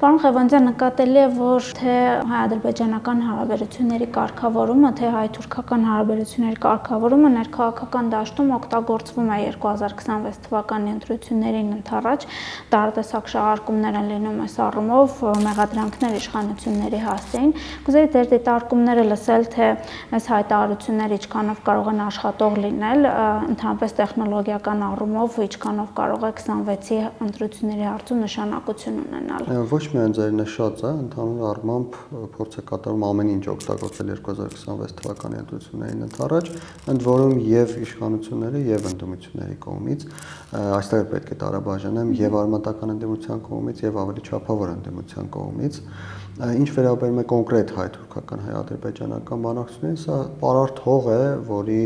Պարոն Ղևոնդյան, նկատելի է, որ թե հայ-ադրբեջանական հարաբերությունների կարգավորումը, թե հայ-թուրքական հարաբերությունների կարգավորումը ներքաղաքական դաշտում օգտագործվում է 2026 թվականի ընտրություններին ընդառաջ, տարատեսակ շահարկումներ են լինում այս առումով, մեղադրանքներ իշխանությունների հասցեին։ Կուզեի ձեր դիտարկումները լսել, թե այս հայտարարությունները ինչքանով կարող են աշխատող լինել, ընդհանրապես տեխնոլոգիական առումով ինչքանով կարող է 26-ի ընտրությունների հարցում նշանակություն ունենալ։ Ոչ միայն ձեր նշածը, ընդհանուր առմամբ փորձ է կատարում ամեն ինչ օգտագործել 2026 թվականի ընտրություններին ընդառաջ, ընդ որում եւ իշխանությունների եւ ընդդիմությունների կողմից, այստեղ պետք է տարաբաժանեմ եւ արմատական ընդդիմության կողմից եւ ավելի չափավոր ընդդիմության կողմից։ Ինչ վերաբերում է կոնկրետ հայ-թուրքական հայ-ադրբեջանական բանակցություններին, սա պարարտ հող է, որի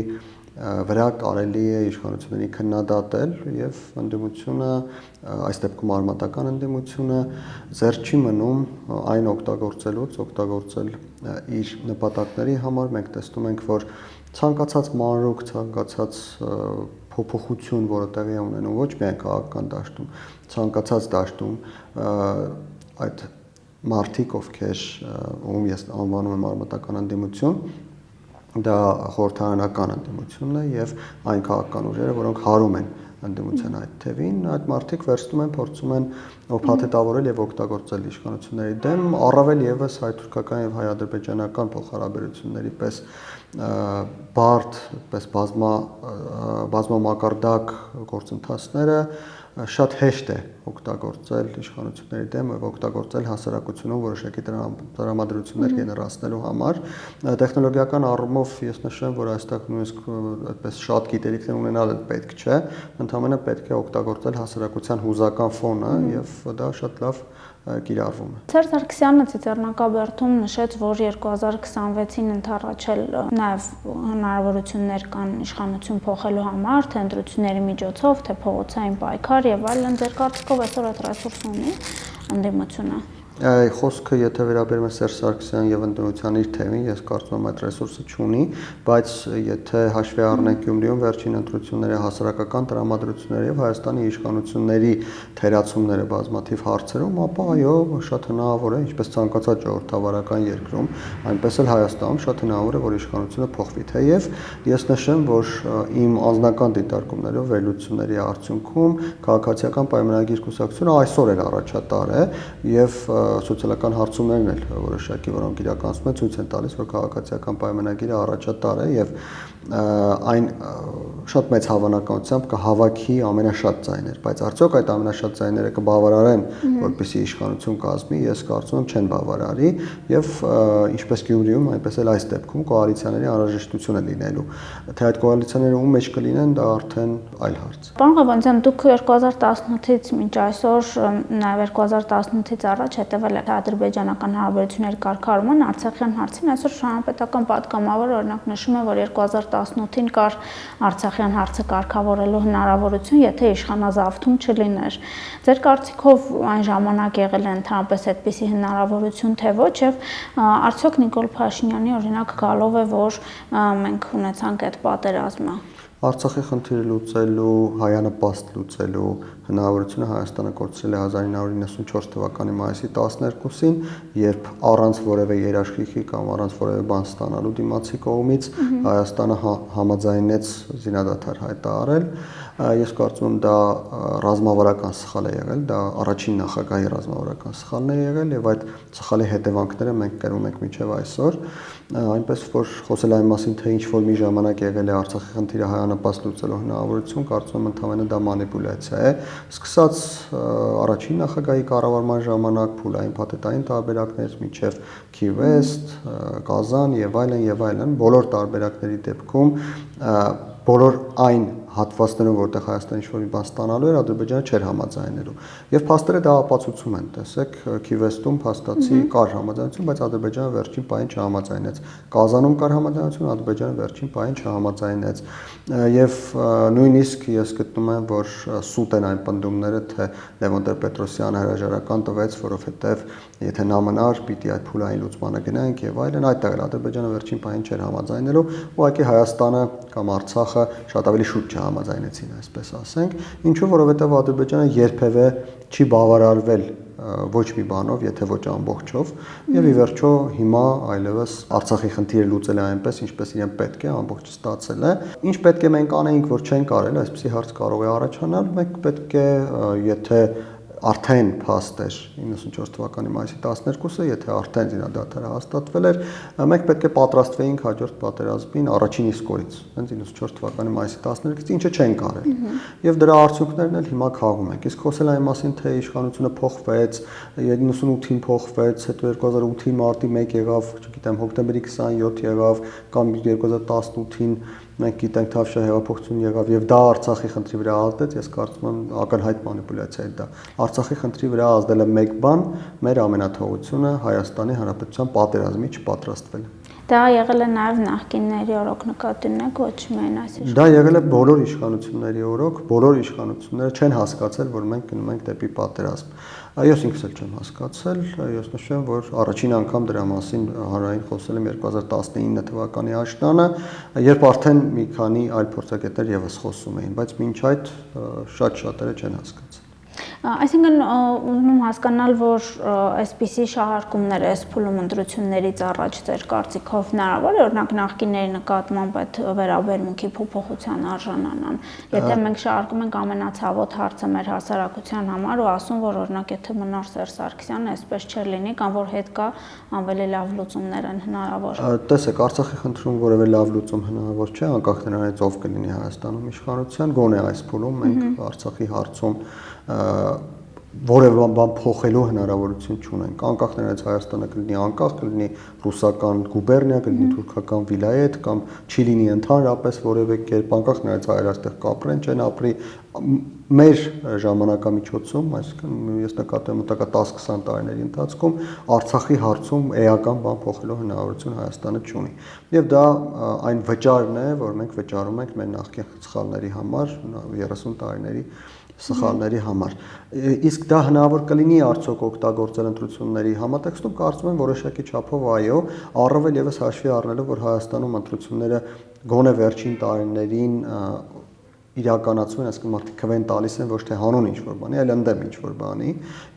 վրա կարելի է իշխանությունների քննադատել եւ ընդդիմությունը, այս դեպքում արմատական ընդդիմությունը ձեռ չի մնում այն օգտագործել իր նպատակների համար։ Մենք տեսնում ենք, որ ցանկացած մանրուք, ցանկացած փոփոխություն, որը տեղի է ունենում ոչ միայն քաղաքական դաշտում, ցանկացած դաշտում, այդ մարդիկ, ովքեր ում ես անվանում եմ արմատական ընդդիմություն, դա խորհրդարանական ընդդիմությունն է եւ այն քաղաքական ուժերը, որոնք հարում են ընդդիմության այդ թևին, այդ մարդիկ վերցնում են, փորձում են փաթեթավորել եւ օգտագործել իշխանությունների դեմ, առավել եւս հայ-թուրքական եւ հայ-ադրբեջանական փոխհարաբերությունների պես բարդ, պես բազմամակարդակ գործընթացները շատ հեշտ է օգտագործել իշխանությունների դեմ եւ օգտագործել հասարակությունում որոշակի տրամադրություններ գեներացնելու համար։ Տեխնոլոգիական առումով ես նշեմ, որ այստեղ նույնիսկ այդպես շատ գիտելիքներ ունենալ պետք չէ, ընդհանրապես պետք է օգտագործել հասարակության հուզական ֆոնը եւ դա շատ լավ կիրառվում է։ Սերժ Սարգսյանը ցիցեռնակաբերդում նշեց, որ 2026-ին ընդառաջել նաեւ հնարավորություններ կան իշխանություն փոխելու համար, թե ընտրությունների միջոցով, թե փողոցային պայքար եւ այլն։ Ձեր կարծիքով այսօր այդ ռեսուրսը ունի ընդդիմությունը։ Խոսքը եթե վերաբերում է Սերժ Սարգսյան եւ ընդդիմության իր թեմին, ես կարծում եմ այդ ռեսուրսը չունի, բայց եթե հաշվի առնենք Գյումրիում վերջին ընտրությունների հասարակական տրամադրությունները եւ Հայաստանի իշխանությունների թերացումները բազմաթիվ հարցերում, ապա այո, շատ հնարավոր է, ինչպես ցանկացած ժողովրդավարական երկրում, այնպես էլ Հայաստանում շատ հնարավոր է, որ իշխանությունը փոխվի։ Թեև ես նշեմ, որ իմ անձնական դիտարկումներով վերլուծությունների արդյունքում քաղաքացիական պայմանագիր կուսակցությունը այսօր էլ առաջատար է եւ սոցիալական հարցումներն էլ որոշակի, որոնք իրականացնում են, ցույց են տալիս, որ քաղաքացիական պայմանագիրը առաջատար է եւ այն շատ մեծ հավանականությամբ կհավաքի ամենաշատ ձայներ, բայց արդյոք այդ ամենաշատ ձայները կբավարարեն, որպեսզի իշխանություն կազմի, ես կարծում եմ չեն բավարարի եւ ինչպես Գյումրիում, այնպես էլ այս դեպքում կոալիցիաների անհրաժեշտություն է լինելու։ Թե այդ կոալիցիաները ում մեջ կլինեն, դա արդեն այլ հարց։ Պարոն Ղևոնդյան, դուք 2018-ից մինչ այսօր, նաեւ 2018-ից առաջ հետևել եք ադրբեջանական հարաբերությունների կարգավորման Արցախյան հարցին, այսօր շահապետական պատգամավորը օրինակ նշում է, որ 2018-ին կար Արցախյան հարցը կարգավորելու հնարավորություն, եթե իշխանազավթում չլիներ։ Ձեր կարծիքով այն ժամանակ եղել է ընդհանրապես այդպիսի հնարավորություն, թե ոչ, եւ արդյոք Նիկոլ Փաշինյանի օրինակ գալով է, որ մենք ունեցանք այդ պատերազմը։ Արցախի խնդիրը լուծելու, հայանպաստ լուծելու հնարավորությունը Հայաստանը կորցրել է 1994 թվականի մայիսի 12-ին, երբ առանց որևէ երաշխիքի կամ առանց որևէ բան ստանալու դիմացի կողմից Հայաստանը համաձայնեց զինադադար հայտարարել։ Ես կարծում եմ դա ռազմավարական սխալ է եղել, դա առաջին նախագահի ռազմավարական սխալն է եղել եւ այդ սխալի հետևանքները մենք կրում ենք մինչեւ այսօր, այնպես որ խոսել այն մասին, թե ինչ որ մի ժամանակ եղել է Արցախի խնդիրը հայանպաստ լուծելու հնարավորություն, կարծում եմ ընդհանրապես դա մանիպուլյացիա է, սկսած առաջին նախագահի կառավարման ժամանակ փուլային փաթեթային տարբերակներից մինչև Քիվեստ, Կազան եւ այլն, բոլոր տարբերակների դեպքում բոլոր այն հատվածներում, որտեղ Հայաստանը ինչ-որ մի բան ստանալու էր, Ադրբեջանը չէր համաձայնելու։ Եվ փաստերը դա ապացուցում են, տեսեք, Քիվեստում փաստացի կար համաձայնություն, բայց Ադրբեջանը վերջին պահին չհամաձայնեց։ Կազանում կար համաձայնություն, Ադրբեջանը վերջին պահին չհամաձայնեց։ Եվ նույնիսկ ես գտնում եմ, որ սուտ են այն պնդումները, թե Լևոն Տեր-Պետրոսյանը հրաժարական տվեց, որովհետև եթե նա մնար, պիտի այդ փուլային լուծմանը գնանք եւ այլն, այդտեղ էլ Ադրբեջանը վերջին պահին չէր համաձայնելու, ուղղակի Հայաստանը կամ Արցախը շատ ավելի շուտ չհամաձայնեցին, այսպես ասենք, ինչու որովհետև Ադրբեջանը երբևէ չի բավարարվել ոչ մի բանով, եթե ոչ ամբողջով, եւ ի վերջո հիմա այլևս Արցախի խնդիրը լուծել է այնպես, ինչպես իրեն պետք է, ամբողջը ստացել է։ Ինչ պետք է մենք անեինք, որ չենք արել, այսպեսի հարց կարող է առաջանալ, մենք պետք է, եթե արդեն փաստ էր 94 թվականի մայիսի 12-ը, եթե արդեն զինադադարը հաստատվել էր, մենք պետք է պատրաստվեինք հաջորդ պատերազմին առաջին իսկ օրից, հենց 94 թվականի մայիսի 12-ից, ինչը չենք արել։ Եվ դրա արդյունքներն էլ հիմա քաղում ենք։ Իսկ խոսել այն մասին, թե իշխանությունը փոխվեց, 98-ին փոխվեց, հետո 2008-ի մարտի 1 եղավ, չգիտեմ, հոկտեմբերի 27 եղավ, կամ 2018-ին մենք գիտենք Թավշյա հեղափոխություն եղավ եւ դա Արցախի խնդրի վրա ազդեց, ես կարծում եմ ակնհայտ մանիպուլյացիա է դա։ Արցախի խնդրի վրա ազդել է մեկ բան, մեր ամենաթողությունը Հայաստանի Հանրապետության պատերազմի չպատրաստվելը։ Դա եղել է նաև նախկինների օրոք նկատի ունեք, ոչ միայն այս իշխանությունների։ Դա եղել է բոլոր իշխանությունների օրոք, բոլոր իշխանությունները չեն հասկացել, որ մենք գնում ենք դեպի պատերազմ։ Ես ինքս էլ չեմ հասկացել, ես նշեմ, որ առաջին անգամ դրա մասին հանրային խոսել եմ 2019 թվականի աշնանը, երբ արդեն մի քանի այլ փորձագետներ եւս խոսում էին, բայց մինչ այդ շատերը չեն հասկացել։ Այսինքն ուզում եմ հասկանալ, որ այսպիսի շահարկումներ այս փուլում ընտրություններից առաջ ձեր կարծիքով հնարավոր է, օրինակ նախկինների նկատմամբ այդ վերաբերմունքի փոփոխության արժանանան։ Եթե մենք շահարկում ենք ամենացավոտ հարցը մեր հասարակության համար ու ասում, որ օրինակ եթե մնար Սերժ Սարգսյանը, այսպես չէր լինի, կամ որ հետ կա ավելի լավ լուծումներ են հնարավոր։ Տեսեք, Արցախի խնդրում որևէ լավ լուծում հնարավոր չէ, անկախ նրանից ով կլինի Հայաստանում իշխանության, գոնե այս փուլում մենք Արցախի հարցում որևէ բան փոխելու հնարավորություն չունենք, անկախ նրանից Հայաստանը կլինի անկախ, կլինի ռուսական գուբերնիա, կլինի թուրքական վիլայետ կամ չի լինի ընդհանրապես որևէ կերպ, անկախ նրանից հայերը այստեղ կապրեն, չեն ապրի, մեր ժամանակամիջոցում, այսինքն ես նկատում եմ մոտակա 10-20 տարիների ընթացքում Արցախի հարցում էական բան փոխելու հնարավորություն Հայաստանը չունի։ Եվ դա այն վճարն է, որ մենք վճարում ենք մեր նախկին սխալների համար 30 տարիների սխալների համար։ Իսկ դա հնարավոր կլինի արդյոք օգտագործել ընտրությունների համատեքստում, կարծում եմ որոշակի չափով այո, առավել եւս հաշվի առնելով, որ Հայաստանում ընտրությունները գոնե վերջին տարիներին իրականացում են, այսինքն մարդիկ քվեն տալիս են ոչ թե հանուն ինչ-որ բանի, այլ ընդդեմ ինչ-որ բանի,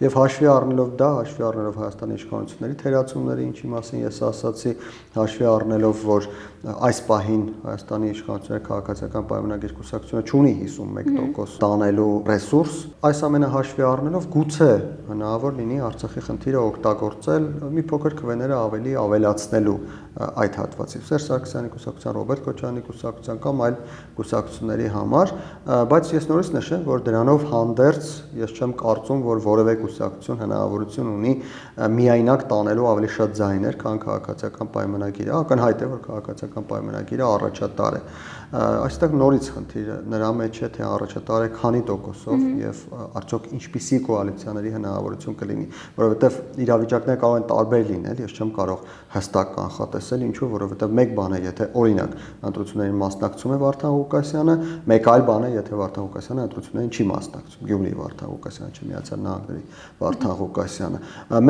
եւ հաշվի առնելով դա, հաշվի առնելով Հայաստանի իշխանությունների թերացումները, ինչի մասին ես ասացի, հաշվի առնելով, որ այս պահին Հայաստանի իշխանությունների քաղաքացիական պայմանագիր կուսակցությունը չունի 51% տանելու ռեսուրս, այս ամենը հաշվի առնելով գուցե հնարավոր լինի Արցախի խնդիրը օգտագործել մի փոքր քվեները ավելի ավելացնելու այդ հատվածից Սերժ Սարգսյանի կուսակցության, Ռոբերտ Քոչարյանի կուսակցության կամ այլ կուսակցությունների համար, բայց ես նորից նշեմ, որ դրանով հանդերձ ես չեմ կարծում, որ որևէ կուսակցություն հնարավորություն ունի միայնակ տանելու ավելի շատ ձայներ, քան քաղաքացիական պայմանագիրը, ակնհայտ է, որ քաղաքացիական պայմանագիրը առաջատար է։ Այստեղ նորից խնդիրը նրա մեջ է, թե առաջատար է քանի տոկոսով եւ արդյոք ինչպիսի կոալիցիաների հնարավորություն կլինի, որովհետեւ իրավիճակները կարող են տարբեր լինել, ես չեմ կարող հստակ կանխատեսել, ինչու, որովհետեւ մեկ բան է, եթե օրինակ ընտրություններին մասնակցում է Վարդան Ղուկասյանը, մեկ այլ բան է, եթե Վարդան Ղուկասյանը ընտրություններին չի մասնակցում, Գյումրիի Վարդան Ղուկասյանը չի, Միացյալ Նահանգների Վարդան Ղուկասյանը։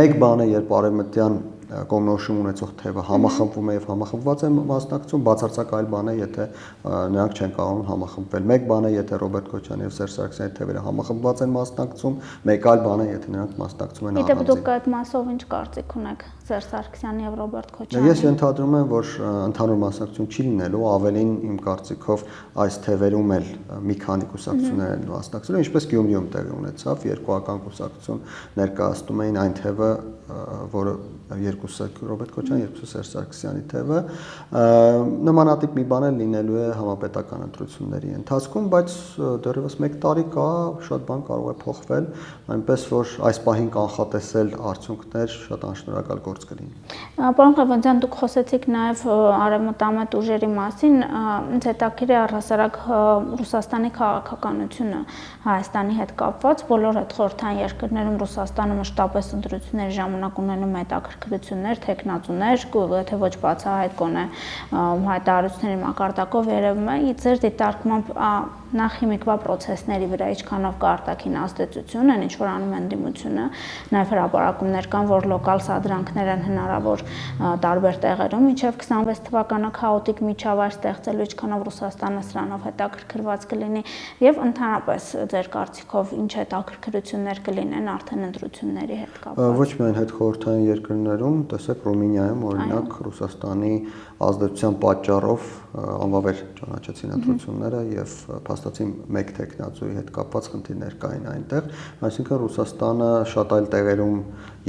Մեկ բան է, երբ արևմտյան կողմնորոշում ունեցող թևը համախմբվում է եւ համախմբված է մասնակցում, բացարձակ այլ բան է, եթե նրանք չեն կարող համախմբվել։ Մեկ բան է, եթե Ռոբերտ Քոչարյանի եւ Սերժ Սարգսյանի թևերը համախմբված են մասնակցում, մեկ այլ բան է, եթե նրանք մասնակցում են առանձին։ Իսկ դուք այդ մասով ինչ կարծիք ունեք Սերժ Սարգսյանի եւ Ռոբերտ Քոչարյանի։ Ես ենթադրում եմ, որ ընդհանուր մասնակցություն չի լինելու, ավելին իմ կարծիքով այս թևերում էլ մի քանի կուսակցություններ են մասնակցելու, ինչպես Գյումրիում տեղի ունեցավ, երկուական կուսակցություն ներկայացնում էին այն թևը, որը երկուսը Ռոբերտ Քոչարյանի, երկուսը Սերժ Սարգսյանի թևը, նմանատիպ մի բան էլ լինելու է համապետական ընտրությունների ընթացքում, բայց դեռևս 1 տարի կա, շատ բան կարող է փոխվել, այնպես որ այս պահին կանխատեսել արդյունքներ շատ անշնորհակալ գործ կլինի։ Պարոն Ղևոնդյան, դուք խոսեցիք նաև արևմտամետ ուժերի մասին, ինձ հետաքրքիր է առհասարակ Ռուսաստանի քաղաքականությունը Հայաստանի հետ կապված, բոլոր այդ խորհրդային երկրներում Ռուսաստանը մշտապես ընտրությունների ժամանակ ունենում է հետաքրքրություններ, թեկնածուներ, եթե ոչ բացահայտ կոնե հայտարարությունների մակարդակով երևում է, ձեր դիտարկմամբ նախ հիմիկվա process-ների վրա ինչքանով կա արտաքին ազդեցություն, այն ինչ որ անում են դիմությունը, նաև հրապարակումներ կան, որ լոկալ սադրանքներ են հնարավոր տարբեր տեղերում, մինչև 26 թվականը քաոտիկ միջավայր ստեղծելու ինչքանով Ռուսաստանը սրանով հետաքրքրված կլինի եւ ընդհանրապես ձեր կարծիքով ինչ հետաքրքրություններ կլինեն արդեն ընտրությունների հետ կապված։ Ոչ միայն հետխորհրդային երկրներում, տեսեք Ռումինիայում օրինակ Ռուսաստանի ազդեցության պատճառով անվավեր ճանաչեցին ընտրությունները եւ փաստացի մեկ տեխնացուի հետ կապված խնդիրներ կային այնտեղ, այսինքն Ռուսաստանը շատ այլ տեղերում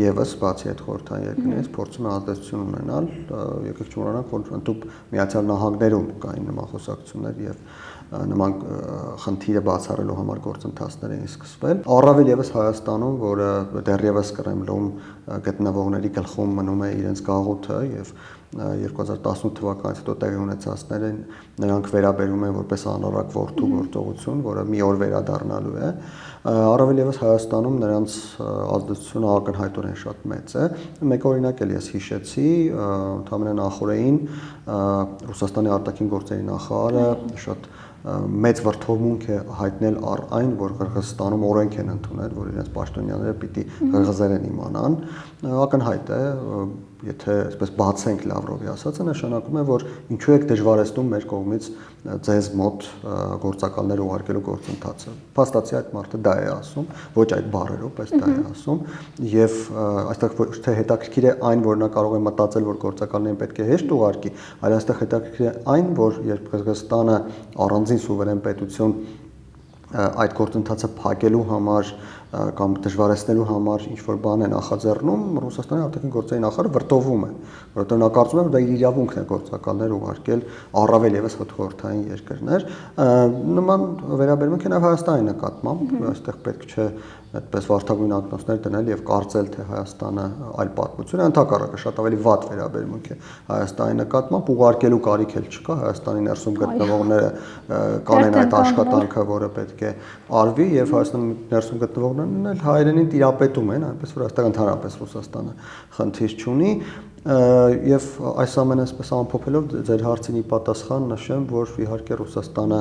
եւս բացի հետխորհրդային երկրներից փորձում է ազդեցություն ունենալ, եկեք չմոռանանք, որ ընդհանուր Միացյալ Նահանգներում կային նման խոսակցություններ եւ նման խնդիրը բացառելու համար գործընթացներ էին սկսվել։ Առավել եւս Հայաստանում, որը դեռևս Կրեմլում գտնվողների գլխում մնում է իրենց գաղութը եւ 2018 թվականից հետո տեղի ունեցածները նրանք վերաբերում են որպես անորակ որդու գործողություն, որը մի օր վերադառնալու է։ Առավել եւս Հայաստանում նրանց ազդեցությունը ակնհայտորեն շատ մեծ է։ Մեկ օրինակ էլ ես հիշեցի, ընդհանրապես նախորդին Ռուսաստանի արտաքին գործերի նախարարը շատ մեծ վրթովմունք է հայտնել առ այն, որ Qırğızստանում օրենք են ընդունել, որ իրենց պաշտոնյաները պիտի Qırğızերեն իմանան, ակնհայտ է, եթե այսպես բացենք Լավրովի ասածը, նշանակում է, որ ինչու եք դժվարեցնում մեր կողմից ձեզ մոտ գործակալներ ուղարկելու գործընթացը։ Փաստացի այդ մարդը դա է ասում, ոչ այդ բառերով, բայց դա է ասում, եւ այստեղ ոչ թե հետաքրքիր է այն, որ նա կարող է մտածել, որ գործակալներին պետք է հեշտ ուղարկի, այլ այստեղ հետաքրքիր է այն, որ երբ Qırğızstանը առանձին սուվերեն պետություն այդ գործընթացը փակելու համար կամ դժվարեցնելու համար ինչ որ բան է նախաձեռնում, Ռուսաստանի արտաքին գործերի նախարարը վրտովում է, որովհետև նա կարծում է, որ դա իր իրավունքն է գործակալներ ուղարկել առավել եւս խորհրդային երկրներ։ Նման վերաբերմունք է նաեւ Հայաստանի նկատմամբ, այստեղ պետք չէ այդպես վարդագույն ակնոցներ դնել եւ կարծել, թե Հայաստանը այլ պատմություն է, ընդհակառակը շատ ավելի վատ վերաբերմունք է Հայաստանի նկատմամբ, ուղարկելու կարիք էլ չկա, Հայաստանի ներսում գտնվողները կանեն այդ աշխատանքը, որը պետք է արվի եւ Հայաստանի ներսում գտնվողներն էլ հայերենին տիրապետում են, այնպես որ այստեղ ընդհանրապես Ռուսաստանը խնդիր չունի։ Եվ այս ամենը այսպես ամփոփելով ձեր հարցին ի պատասխան նշեմ, որ իհարկե Ռուսաստանը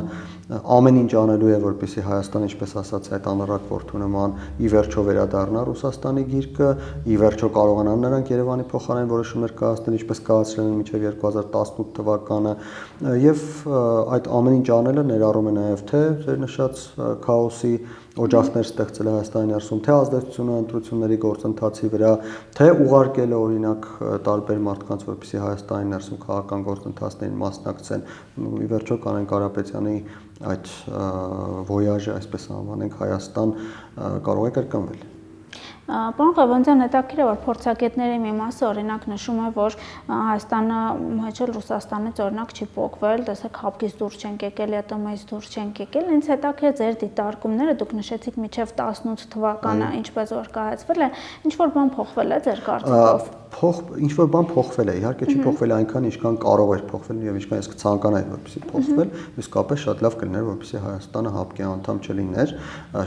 ամեն ինչ անելու է, որպեսզի Հայաստանը, ինչպես ասացի, այդ անառակ որդու նման ի վերջո վերադառնա Ռուսաստանի գիրկը, ի վերջո կարողանան նրանք Երևանի փոխարեն որոշումներ կայացնել, ինչպես կայացրել են մինչև 2018 թվականը, եւ այդ ամեն ինչ անելը ներառում է նաեւ թե ձեր նշած քաոսի օջախներ ստեղծել Հայաստանի ներսում, թե ազդեցությունը ընտրությունների գործընթացի վրա, թե ուղարկելը օրինակ տարբեր մարդկանց, որպեսզի Հայաստանի ներսում քաղաքական գործընթացներին մասնակցեն, ի վերջո Կանեն Կարապետյանի այդ վոյաժը, այսպես անվանենք, Հայաստան կարող է կրկնվել։ Պարոն Ղևոնդյան, հետաքրքիր է, որ փորձագետների մի մասը օրինակ նշում է, որ Հայաստանը հեչել Ռուսաստանից օրինակ չի փոխվել, տեսեք հապկից դուրս չենք եկել, ԵՏՄ-ից դուրս չենք եկել, ինձ հետաքրքիր է ձեր դիտարկումները, դուք նշեցիք մինչև 18 թվականը, ինչպես որ կայացվել է, ինչ որ բան փոխվել է ձեր կարծիքով։ Ինչ որ բան փոխվել է, իհարկե չի փոխվել այնքան, ինչքան կարող էր փոխվել եւ ինչքան ես կցանկանայի, որպեսզի փոխվել, իսկապես շատ լավ կլիներ, որպեսզի Հայաստանը հապկի անդամ չլիներ,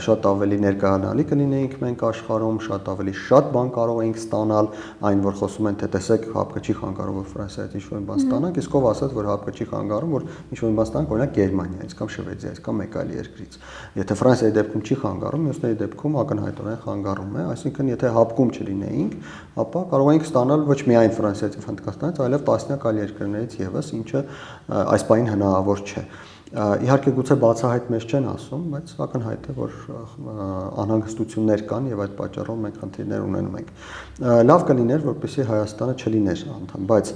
շատ ավելի ներկայանալի կլինեինք մենք աշխարհում, շատ ավելի շատ բան կարող էինք ստանալ, այն որ խոսում են, թե տեսեք հապկը չի խանգարում, որ Ֆրանսիայից ինչ որ բան ստանանք, իսկ ով ասաց, որ հապկը չի խանգարում, որ ինչ որ բան ստանանք, օրինակ Գերմանիայից կամ Շվեդիայից կամ մեկ այլ երկրից։ Եթե Ֆրանսիայի դեպքում չի խանգարում, մյուսների դեպքում ակնհայտորեն խանգարում է, այսինքն եթե հապկում չլինեինք, ապա կարող էինք ստանալ ոչ միայն Ֆրանսիայից եւ Հնդկաստանից, այլև տասնյակ այլ երկրներից եւս, ինչը այս պահին հնարավոր չէ։ Իհարկե գուցե բացահայտ մեզ չեն ասում, բայց ակնհայտ է, որ անհանգստություններ կան եւ այդ պատճառով մենք խնդիրներ ունենում ենք։ Լավ կլիներ, որպեսզի Հայաստանը չլիներ անդամ, բայց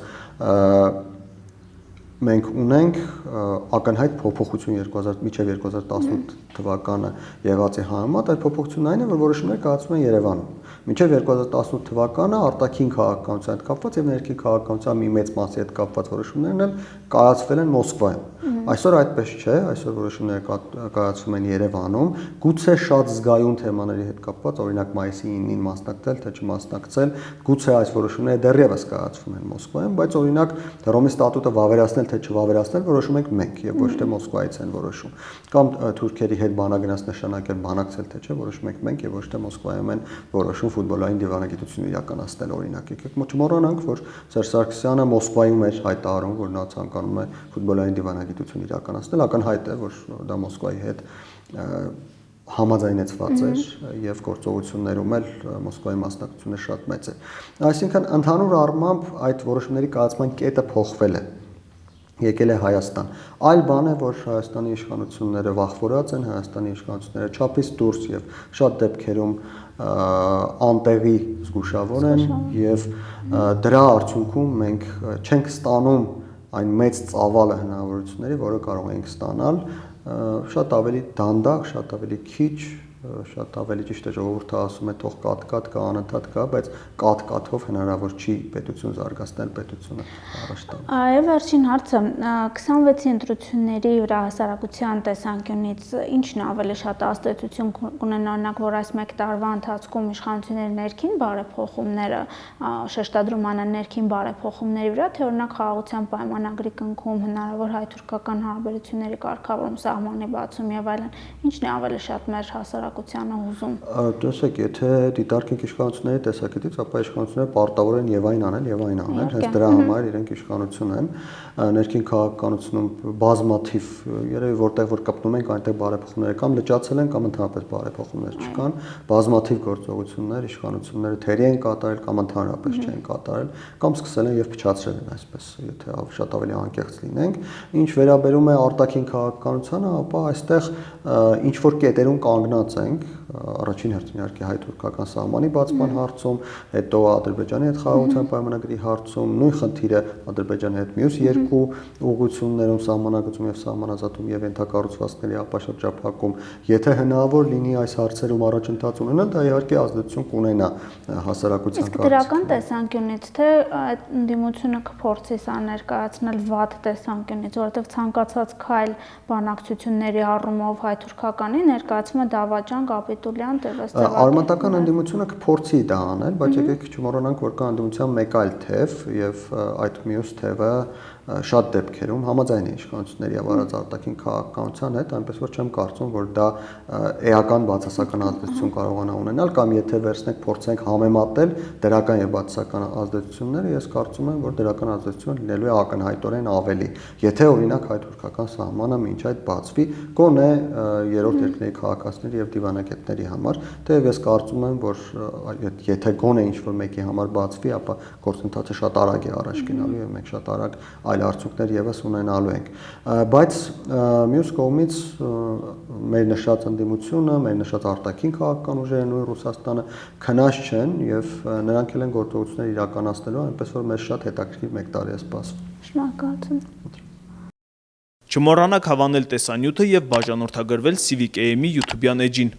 մենք ունենք ակնհայտ փոփոխություն 2000 մինչև 2018 թվականը եղածի համեմատ, այդ փոփոխությունն այն է, որ որոշումներ կայացվում են Երևանում։ Մինչև 2018 թվականը արտաքին քաղաքականության հետ կապված եւ ներքին քաղաքականության մի մեծ մասի հետ կապված որոշումներն էլ կայացվել են Մոսկվայում։ Այսօր այդպես չէ, այսօր որոշումները կայացվում են Երևանում, գուցե շատ զգայուն թեմաների հետ կապված, օրինակ մայիսի 9-ին մասնակցել թե չմասնակցել, գուցե այս որոշումները դեռևս կայացվում են Մոսկվայում, բայց օրինակ Հռոմի ստատուտը վավերացնել թե չվավերացնել որոշում ենք մենք եւ ոչ թե Մոսկվայից են որոշում։ Կամ թուրքերի հետ բանագնաց նշանակել, բանակցել թե չէ, որոշում ենք մենք եւ ոչ թե Մոսկվայում են որոշում ֆուտբոլային դիվանագիտություն իրականացնել օրինակ։ Եկեք չմոռանանք, որ Սերժ Սարգսյանը Մոսկվայում էր հայտարարում, որ նա ցանկանում է ֆուտբոլային դիվանագիտություն գործողություն իրականացնել, ակնհայտ է, որ դա Մոսկվայի հետ համաձայնեցված էր եւ գործողություններում էլ Մոսկվայի մասնակցությունը շատ մեծ է։ Այսինքն ընդհանուր առմամբ այդ որոշումների կայացման կետը փոխվել է։ Եկել է Հայաստան։ Այլ բան է, որ Հայաստանի իշխանությունները վախվորած են, Հայաստանի իշխանությունները չափից դուրս եւ շատ դեպքերում անտեղի զգուշավոր են եւ դրա արդյունքում մենք չենք ստանում այն մեծ ծավալը հնարավորությունների, որը կարող ենք ստանալ շատ ավելի դանդաղ, շատ ավելի քիչ, շատ ավելի ճիշտ է ժողովուրդը ասում է թող կատ-կատ կա, անընդհատ կա, բայց կատ-կատով հնարավոր չի պետություն զարգացնել, պետությունը առաջ տանել։ Այո, վերջին հարցը 26-ի ընտրությունների վրա հասարակության տեսանկյունից ի՞նչն ավելի շատ ազդեցություն կունենա, օրինակ, որ այս 1 տարվա ընթացքում իշխանությունների ներքին բարեփոխումները շեշտադրում անեն ներքին բարեփոխումների վրա, թե օրինակ խաղաղության պայմանագրի կնքում հնարավոր հայ-թուրքական հարաբերությունների կարգավորում, սահմանի բացում եւ այլն, ի՞նչն է ավելի շատ մեր հասարակությանը հուզում։ Տեսեք, եթե դիտարկենք իշխանությունների տեսակետից, ապա իշխանությունները պարտավոր են եւ այն անել, եւ այն անել, հենց դրա համար իրենք իշխանություն են, ներքին քաղաքականությունում բազմաթիվ, երևի որտեղ որ կպնում ենք, այնտեղ բարեփոխումներ կամ լճացել են, կամ ընդհանրապես բարեփոխումներ չկան, բազմաթիվ գործողություններ իշխանությունները թերի են կատարել կամ ընդհանրապես չեն կատարել, կամ սկսել են եւ փչացրել են, այսպես, եթե շատ ավելի անկեղծ լինենք։ Ինչ վերաբերում է արտաքին քաղաքականությանը, ապա այստեղ ինչ որ կետերում կանգնած ենք, առաջին հերթին իհարկե հայ-թուրքական սահմանի բացման հարցում, հետո Ադրբեջանի հետ խաղաղության պայմանագրի հարցում, նույն խնդիրը Ադրբեջանի հետ մյուս երկու ուղղություններում սահմանագծում եւ սահմանազատում եւ ենթակառուցվածքների ապաշրջափակում, եթե հնարավոր լինի այս հարցերում առաջընթաց ունենալ, դա իհարկե ազդեցություն կունենա հասարակության կարգին։ Իսկ դրական տեսանկյունից, թե այդ ընդդիմությունը կփորձի սա ներկայացնել վատ տեսանկյունից, որովհետեւ ցանկացած քայլ բանակցությունների առումով հայ-թուրքականի ներկայացումը դավաճան կապիտուլյան տևստեղ։ Արմատական ընդդիմությունը կփորձի դա անել, բայց եկեք չմոռանանք, որ կա ընդդիմության մեկ այլ թև եւ այդ մյուս թևը շատ դեպքերում համաձայն է իշխանությունների եւ առած արտաքին քաղաքականության հետ, այնպես որ չեմ կարծում, որ դա էական բացասական ազդեցություն կարողանա ունենալ, կամ եթե վերցնենք փորձենք համեմատել դրական եւ բացասական ազդեցությունները, ես կարծում եմ, որ դրական ազդեցությունը լինելու է ակնհայտորեն ավելի, եթե օրինակ հայ-թուրքական սահմանը մինչ այդ բացվի, գոնե երրորդ երկրների քաղաքացիների եւ դիվանագետների համար, թեև ես կարծում եմ, որ եթե գոնե ինչ-որ մեկի համար բացվի, ապա գործընթացը շատ արագ է առաջ գնալու եւ մենք շատ արագ այլ արդյունքներ եւս ունենալու ենք, բայց մյուս կողմից մեր նշած ընդդիմությունը, մեր նշած արտաքին քաղաքական ուժերը նույն Ռուսաստանը քնած չեն եւ նրանք էլ են գործողություններ իրականացնելու, այնպես որ մեզ շատ հետաքրքիր 1 տարի է սպասվում։ Շնորհակալություն։ Չմոռանաք հավանել տեսանյութը եւ բաժանորդագրվել Civic AM-ի YouTube-յան էջին։